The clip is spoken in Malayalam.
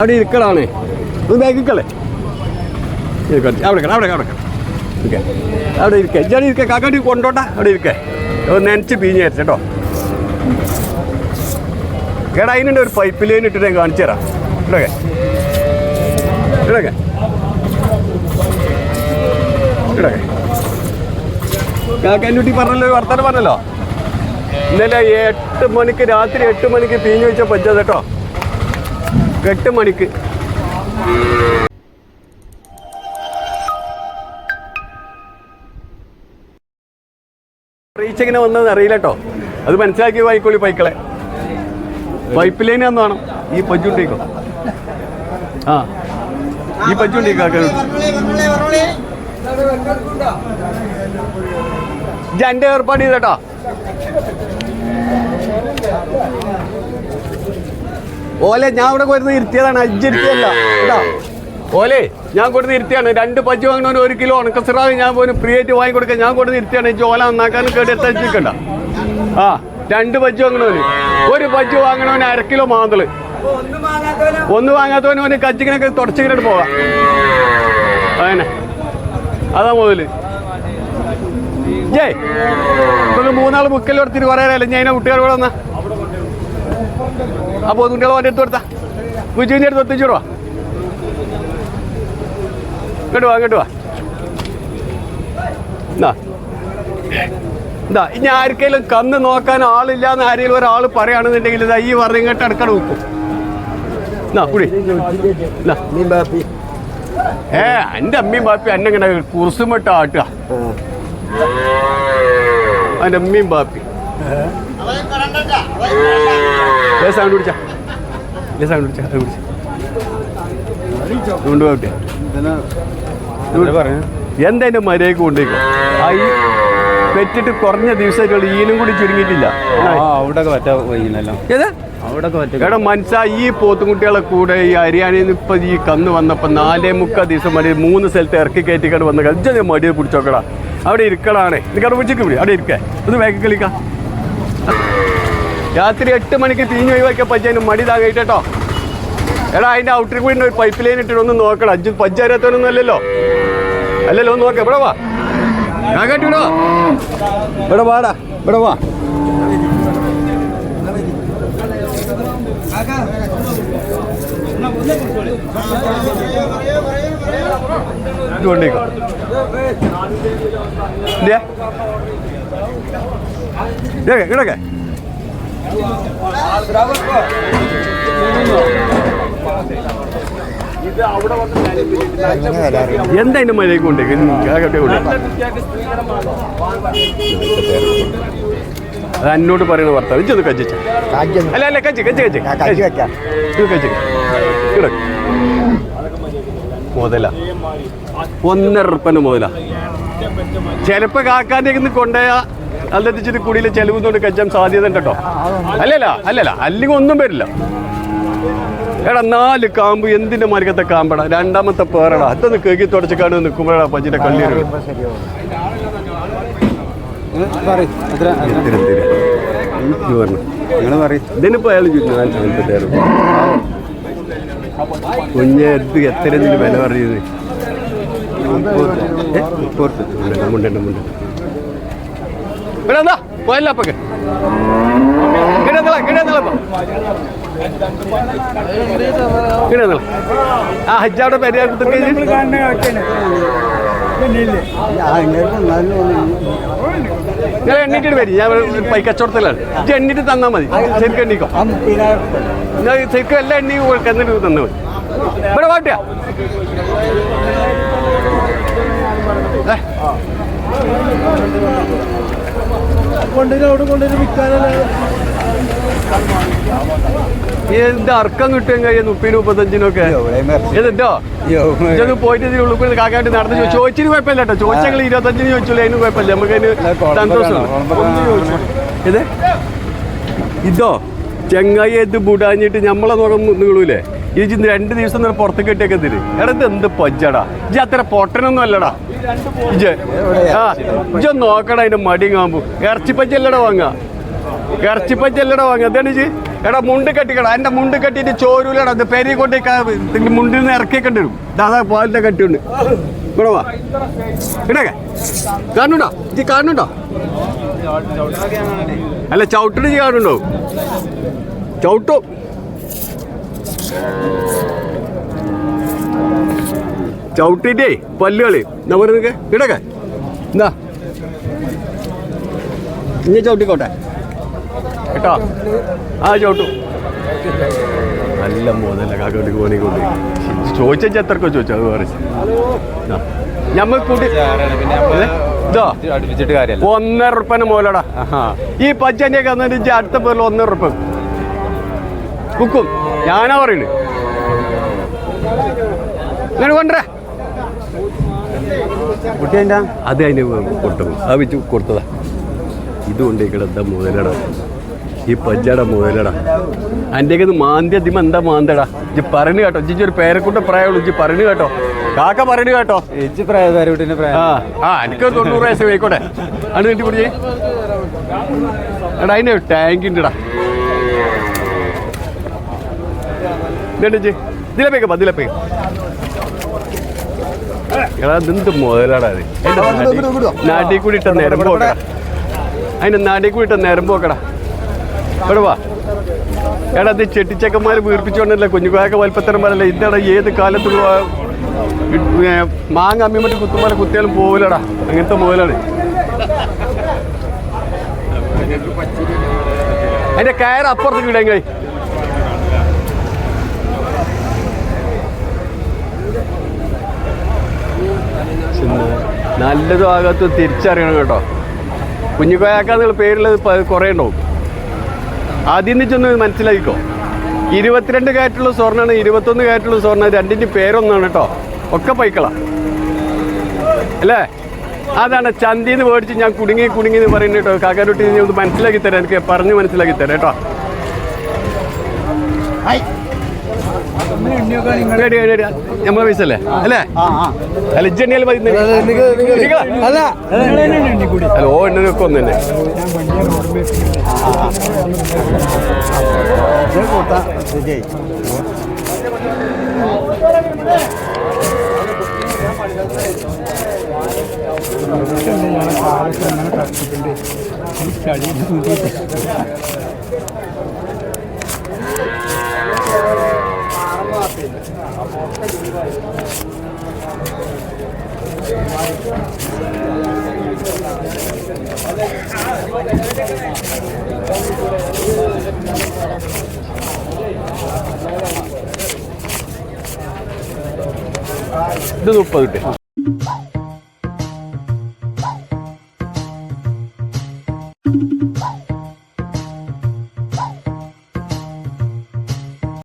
അവിടെ ഇരിക്കലാണ് ഒന്ന് ബാഗിക്കളെ അവിടെ അവിടെ അവിടെ അവിടെ ഇരിക്കുക ഇജ്ജാടി ഇരിക്കുക കാക്കാട്ടി കൊണ്ടോട്ടാ അവിടെ ഇരിക്കേ നനച്ച് പീഞ്ഞ് കേട്ടോ കേടാ അതിനുണ്ട് ഒരു പൈപ്പ് ലൈൻ ഇട്ടിട്ട് ഞാൻ കാണിച്ചു തരാം ഇടക്കെ ഇടക്കെ ഇടക്കെ കാക്കാൻ കുട്ടി പറഞ്ഞല്ലോ വർത്തമാനം പറഞ്ഞല്ലോ ഇന്നലെ 8 മണിക്ക് രാത്രി 8 മണിക്ക് പീഞ്ഞ് വെച്ച പഞ്ചത് കേട്ടോ 8 മണിക്ക് റീച്ചിങ്ങനെ വന്നതെന്ന് അറിയില്ല കേട്ടോ അത് മനസ്സിലാക്കി വായിക്കോളി പൈക്കളെ പൈപ്പ് ലൈൻ എന്ന് വേണം ഈ പഞ്ചുണ്ടിക്കോ ആ ഈ പഞ്ചുണ്ടിക്കോ എൻ്റെ ഏർപ്പാട് ചെയ്തേട്ടോ ഓലെ ഞാൻ ഇവിടെ കൊടുത്ത് ഇരുത്തിയതാണ് അജ്ജിരുത്തിയല്ല കേട്ടോ ഓലെ ഞാൻ കൊടുത്ത് ഇരുത്തിയാണ് 2 പഞ്ച് വാങ്ങണവന് 1 കിലോ ഉണക്കസിറാവ് ഞാൻ പോലും ഫ്രീ ആയിട്ട് വാങ്ങി കൊടുക്കാൻ ഞാൻ കൊടുത്ത് ഇരുത്തിയാണ് ഈ ഓല നന്നാക്കാനും കേട്ട് എത്തിക്കണ്ട ആ 2 പഞ്ച് വാങ്ങണവന് 1 പഞ്ച് വാങ്ങണവന് 1/2 കിലോ മാന്തള് ഒന്ന് വാങ്ങാത്തവന് ഓന് കച്ചിങ്ങനൊക്കെ തുടച്ചിങ്ങനെ പോകാം അങ്ങനെ അതാ മുതല് ജയ് ഇപ്പൊ 3 നാൾ മുക്കല്ലോ എടുത്തിട്ട് കുറേ നേരം ഞാൻ കുട്ടികൾ കൂടെ വന്നാ അപ്പോൾ കുട്ടികളെ ഓൻ്റെ അടുത്ത് കൊടുത്താ കുഞ്ഞിൻ്റെ അടുത്ത് എത്തിച്ചോടുവാ ഇങ്ങോട്ട് വാ എന്താ ഇനി ആർക്കെങ്കിലും കന്ന് നോക്കാൻ ആളില്ല എന്ന് ആരെങ്കിലും ഒരാൾ പറയുകയാണെന്നുണ്ടെങ്കിൽ ഇതാ ഈ പറഞ്ഞ ഇങ്ങോട്ട് അടുക്കട വെക്കും കുടി എൻ്റെ അമ്മയും ബാപ്പി എന്നെ ഇങ്ങനെ കുറുസുമിട്ട ആട്ടുക എൻ്റെ അമ്മയും ബാപ്പി സൗണ്ട് പിടിച്ചാ സൗണ്ട് പിടിച്ചാ അത് പിടിച്ച കൊണ്ടുപോകട്ടെ എന്താ എൻ്റെ മര്യാദക്ക് കൊണ്ടേക്കോ ആ ഈ പെറ്റിട്ട് കുറഞ്ഞ ദിവസമായിട്ടുള്ള ഈനും കൂടി ചുരുങ്ങിയിട്ടില്ല എടാ മനസ്സാ ഈ പോത്തുകുട്ടികളെ കൂടെ ഈ ഹരിയാനയിൽ നിന്ന് ഇപ്പം ഈ കന്ന് വന്നപ്പോൾ 4.25 ദിവസം മടി 3 സ്ഥലത്ത് ഇറക്കി കയറ്റിക്കാണ്ട് വന്ന കജ്ജ മടിയെ പിടിച്ചോക്കടാ അവിടെ ഇരിക്കടാണേ എനിക്കവിടെ പിടിച്ചിട്ട് വിടി അവിടെ ഇരിക്കേ ഒന്ന് വേഗം കളിക്കാം രാത്രി 8 മണിക്ക് തീഞ്ഞ് ഒഴിവാക്കിയ പജ്ജാനും മടി താകയിട്ടോ എടാ അതിൻ്റെ ഔട്ടറിൽ കൂടി ഒരു പൈപ്പ് ലൈൻ ഇട്ടിട്ട് ഒന്ന് നോക്കണം അജ്ജ് പജ്ജാരത്തൊന്നും അല്ലല്ലോ ഒന്ന് നോക്കാം ഇവിടെ വാ ഞാൻ കേട്ടിടോ ഇവിടെ വാടാ ഇവിടെ വാ ഇതുകൊണ്ടേക്കോ ഇടക്കെ എന്താ അതിന്റെ മര്യാദ കൊണ്ട് അത് എന്നോട് പറയുന്ന ഭർത്താവ് ഇതൊന്ന് കച്ചിച്ച അല്ല അല്ല കച്ചി മുതല 1.5 ഉറുപ്പിന്റെ മുതല ചിലപ്പോ കാക്കാൻ്റെ കൊണ്ടുപോയാ അല്ലെത്തിച്ചിട്ട് കുടിയിലെ ചെലവുന്നോണ്ട് കച്ചാൻ സാധ്യത ഉണ്ട് കേട്ടോ അല്ലല്ല അല്ലെങ്കിൽ ഒന്നും വരില്ല എടാ 4 കാമ്പ് എന്തിന്റെ മരക്കത്തെ കാമ്പടാ 2ാമത്തെ പേരടാ അതൊന്ന് കേക്കി തുടച്ചിക്കാണ്ട് നിൽക്കുമ്പോഴാ പച്ചിന്റെ കള്ളി ഇതിനിപ്പോ അയാൾ കുഞ്ഞ് എത്ര വില പറഞ്ഞത് മുണ്ട ഇവിടെ എന്താ പോയല്ല അപ്പൊക്കെ ആ ഹജ്ജാവിടെ പരിഹാരത്തിൽ നിങ്ങൾ എണ്ണീട്ട് വരും ഞാൻ പൈക്കച്ചവടത്തിലാണ് ഇത് എണ്ണീട്ട് തന്നാൽ മതി ശരിക്കും എണ്ണിക്കോ ശരിക്കും എല്ലാം എണ്ണി എന്നിട്ട് തന്നാൽ മതി ഇവിടെ പാട്ടിയാ എന്താ അർക്കം കിട്ടുകയും കഴിയും 30-35 ഏതെന്തോ ഇതൊന്ന് പോയിട്ട് ഉള്ളിൽ കാക്കാണ്ട് നടന്ന് ചോദിച്ചിന് കുഴപ്പമില്ല കേട്ടോ ചോദിച്ചെങ്കിൽ 25 ചോദിച്ചോളൂ അതിന് കുഴപ്പമില്ല നമുക്ക് അതിന് സന്തോഷമാണ് ഇത് ഇതോ ചെങ്ങായി ഇത് ബുടാഞ്ഞിട്ട് നമ്മളെ നോക്കാൻ നിങ്ങളൂലേ ഈ 2 ദിവസം പുറത്ത് കെട്ടിയൊക്കെ തരും എടാ ഇത് എന്ത് പജ്ജടാ ഇജ്ജ് അത്ര പൊട്ടനൊന്നും അല്ലടാ ഇജ്ജ് നോക്കടാ അതിന്റെ മടി കാമ്പു ഇറച്ചിപ്പജ്ജല്ലടാ വാങ്ങാ ഇറച്ചിപ്പച്ചല്ലടാ വാങ്ങി അതാണ് എടാ മുണ്ട് കെട്ടിക്കടാ എൻ്റെ മുണ്ട് കെട്ടിയിട്ട് ചോരൂലടാ ഇത് പെരി കൊണ്ടേക്ക് മുണ്ടിൽ നിന്ന് ഇറക്കിക്കേണ്ടി വരും ദാദാ പാലിൻ്റെ കെട്ടിയുണ്ട് ഇവിടെ വാ ഇടക്കെ കാണുന്നുണ്ടോ ഇത് കാണുന്നുണ്ടോ അല്ല ചവിട്ടിട്ട് കാണുന്നുണ്ടോ ചവിട്ടും ചവിട്ടിട്ടേ പല്ലുകളി നമ്മൾക്ക് ഇടക്കെ എന്താ ഇനി ചവിട്ടിക്കോട്ടെ കേട്ടോ ആ ചവിട്ടു നല്ല മോതല്ല കാക്കോട്ട് കോണിക്കൊണ്ട് ചോദിച്ചാൽ എത്രക്കോ ചോദിച്ചു അത് പറ ഞമ്മക്ക് കൂട്ടി ഇതോ 1.5 ഉറുപ്പന്റെ മോലടാ ഈ പച്ചൻ്റെയൊക്കെ വന്നിട്ട് അടുത്ത പേരിൽ 1.5 ഉറുപ്പ കുക്കും ഞാനാ പറയുന്നു ഇങ്ങനെ കൊണ്ടേ കുട്ടിയെന്താ അത് അതിന് കൊടുത്തത് അത് വെച്ച് കൊടുത്തതാ ഇതുകൊണ്ട് കിടന്ന മുതലടാ ഈ പജ്ജട മുതലടാ എൻ്റെ മാന്തി അതിമ എന്താ മാന്തടാ ഇജ്ജ് പറഞ്ഞു കേട്ടോ ഇജ്ജി ഒരു പേരക്കുട്ട പ്രായമുള്ളൂ ഇജ്ജ് പറഞ്ഞു കേട്ടോ കാക്ക പറഞ്ഞു കേട്ടോ എനിക്ക് 90 വയസ്സ് പോയിക്കോട്ടെ അത് കിട്ടി പിടിച്ചേ എടാ അതിൻ്റെ ടാങ്ക് ഉണ്ടടാ ഇതേണ്ടിച്ച് ഇതിലേപ്പേക്കപ്പാ ഇതിലേപ്പേക്ക് എടാ ഇതെന്ത് മുതലാടാ അത് നാട്ടിൽ കൂടി ഇട്ട നേരം പോക്കടാ അതിൻ്റെ നാട്ടിൽ കൂടി ഇട്ട നേരം പോക്കടാ ഇവിടെ വാ എടാ ഇത് ചെട്ടിച്ചക്കന്മാർ വീർപ്പിച്ചോണ്ടല്ലേ കുഞ്ഞുകാക്ക വലുപ്പത്തരന്മാരല്ലേ ഇതടാ ഏത് കാലത്തുള്ള മാങ്ങ അമ്മി മറ്റു കുത്തുമാരെ കുത്തിയാലും പോവില്ലടാ അങ്ങനത്തെ മുതലാണ് അതിന്റെ കയറ് അപ്പുറത്ത് കിടങ്ങ നല്ലതും ആകാത്ത തിരിച്ചറിയണം കേട്ടോ കുഞ്ഞുകാക്കാന്നുള്ള പേരുള്ളത് കുറേ ഉണ്ടാവും ആദ്യം ചെന്ന് മനസ്സിലാക്കിക്കോ 22 കാരറ്റുള്ള സ്വർണ്ണമാണ് 21 കാരറ്റുള്ള സ്വർണ്ണം രണ്ടിൻ്റെ പേരൊന്നാണ് കേട്ടോ ഒക്കെ പൈക്കള അല്ലേ അതാണ് ചന്തീന്ന് മേടിച്ച് ഞാൻ കുടുങ്ങി എന്ന് പറയുന്നത് കേട്ടോ കാക്കാരൊട്ടി നീ ഒന്ന് മനസ്സിലാക്കി തരാം എനിക്ക് പറഞ്ഞ് മനസ്സിലാക്കി തരാം കേട്ടോ നമ്മളെ പൈസ അല്ലേ അല്ലേ അല്ല ഇജ്ജെണ്ണിയാൽ മതി അല്ല ഓ എണ്ണൊക്കെ ഒന്ന് തന്നെ ഇത് 30 കിട്ടും